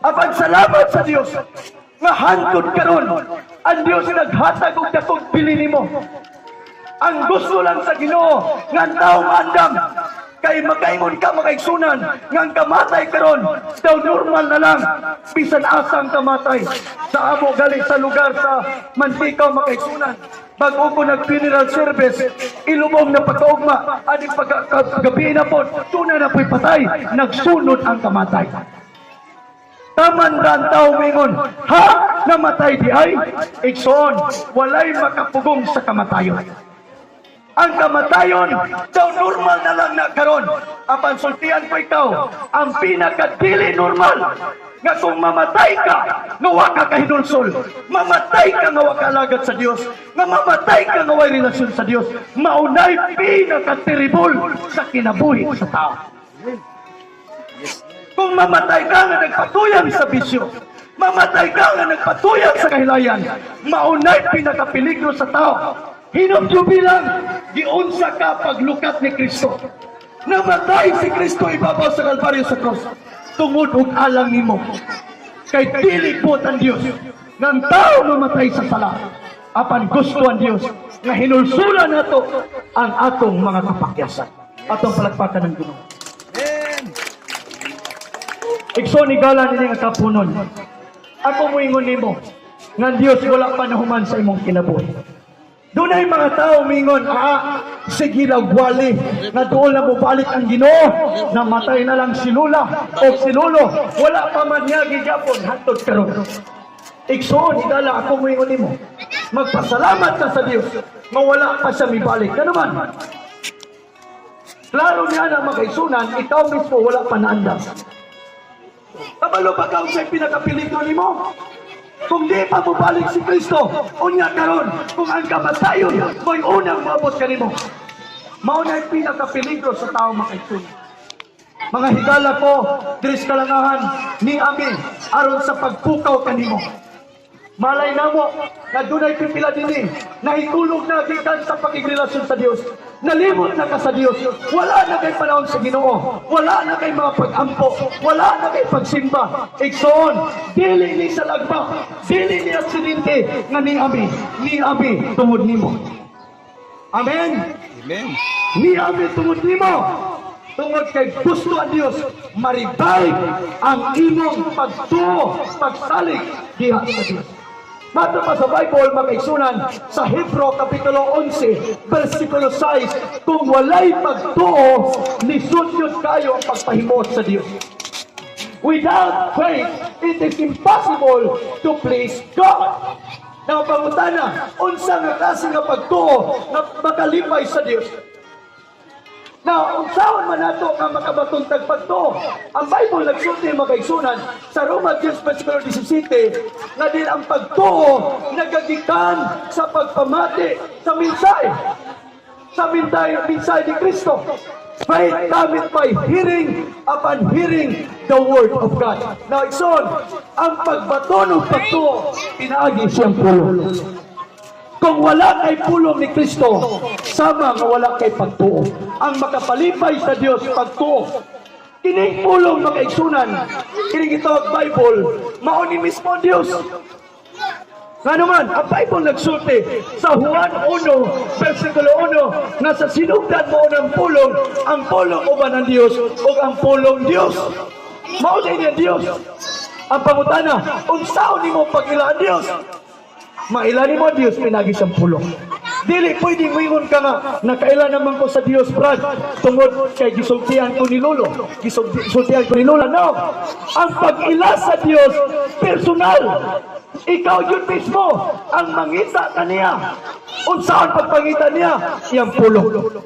Apan salamat sa Dios nga hangtod karon ang Dios naghatag og dakong pili nimo. Ang gusto lang sa Ginoo nga ang taong andam kay makaingon ka makaigsunan nga ang kamatay karon daw normal na lang bisan asang kamatay. Sa amo gali sa lugar sa Mantikaw makaigsunan bago ko nag-funeral service, ilubong na pagkaugma, aning paggabi na po, tuna na po'y patay, nagsunod ang kamatay. Taman ran tao mingon, ha? Namatay di ay? Ikson, walay makapugong sa kamatayon. Ang kamatayon, daw normal na lang na karon. Apan sultian ko ikaw, ang pinakadili normal. Nga kung mamatay ka, nga waka ka hinulsol. Mamatay ka nga waka alagad sa Dios. Nga mamatay ka nga way relasyon sa Dios. Maunay pinakateribol sa kinabuhi sa tao. Kung mamatay ka nga nagpatuyang sa bisyo, mamatay ka nga nagpatuyang sa kahilayan, maunay pinakapeligro sa tao. Hinumdyo bilang giunsa ka paglukat ni Kristo. Namatay si Kristo ibabaw sa Kalbaryo sa cross. Tungod og alang nimo. Kay dili pot ang Dios ng tao mamatay sa sala. Apan gusto ang Dios nga hinulsulan nato ang atong mga kapakyasan. Atong palagpakan ng Ginoo. Ikson igala nini nga kapunon. Ako moingon nimo nga Dios wala pa nahuman sa imong kinabuhi. Dunay mga tao mingon, sige lagwali, na doon na mubalik ang Ginoo, namatay na lang si Lula o si Lolo, wala pa man niya gigapon, hantod karon. Ikson, idala ako moingon nimo, magpasalamat ka sa Dios, mawala pa siya mibalik. Ano man? Klaro niya na magaisunan, ikaw mismo wala pa naandam. Kabalo pa ka siya'y pinakapiligro nimo? Kung di pa mubalik si Kristo, unya karon, kung ang kamatayon, mo'y unang mabot ka nimo. Maunay pinakapeligro sa tao makaigsunan. Mga higala ko, Dres kalangahan, ni Amin, aron sa pagpukaw kanimo. Malay namo, na dunay pipila dinhi, nahitulog na gikan sa pakigrelasyon sa Dios. Nalimot na ka sa Dios. Wala na kay panahon sa Ginoo. Wala na kay mga pag-ampo. Wala na kay pagsimba. Ikson, dili ni sa lagba. Dili ni aksidente nga ni Abi tungod nimo. Amen. Amen. Ni Abi tungod nimo. Tungod kay gusto ang Dios maribay ang imong pagtuo, pagsalig diha sa Dios. Mato pa sa Bible, makaigsunan, sa Hebro Kapitulo 11, versikulo 6, kung walay pagtuo, nisusyod kayo ang pagpahimot sa Diyos. Without faith, it is impossible to please God. Napangutana, unsa nga klase nga pagtuo na makalipay sa Diyos. Now, unsaon man nato nga makabatuntag pagtuo? Ang Bible nagsulti makaigsunan sa Roma 10 versikulo 17 na din ang pagtuo nagagikan sa pagpamati sa minsay. Sa minsay ni Kristo. Faith cometh by hearing upon hearing the word of God. Now, ikson, ang pagbaton ng pagtuo, pinaagi siyang pulong. Kung wala kay pulong ni Kristo, sama nga wala kay pagtuo. Ang makapalipay sa Dios pagtuo. Kining pulong makaigsunan, kining gitawag Bible, mao ni mismo Dios. Nga naman, ang Bible nagsulti sa Juan 1, versikulo 1, na sa sinugdan mo ng pulong, ang pulong uban ng Dios o ang pulong Dios. Mao din ang Dios. Ang pangutana, unsaon nimo pag-ilaan Dios? Mailani mo Dios pinagi siyang pulong. Dili pwede moingon ka nga nakailan naman ko sa Dios brad tungod kay gisultihan ko ni Lolo, gisultihan ko ni Lola. No, ang pag-ila sa Dios personal. Ikaw yun mismo ang mangita kaniya. Unsaon pagpangita niya? Iyang pulong.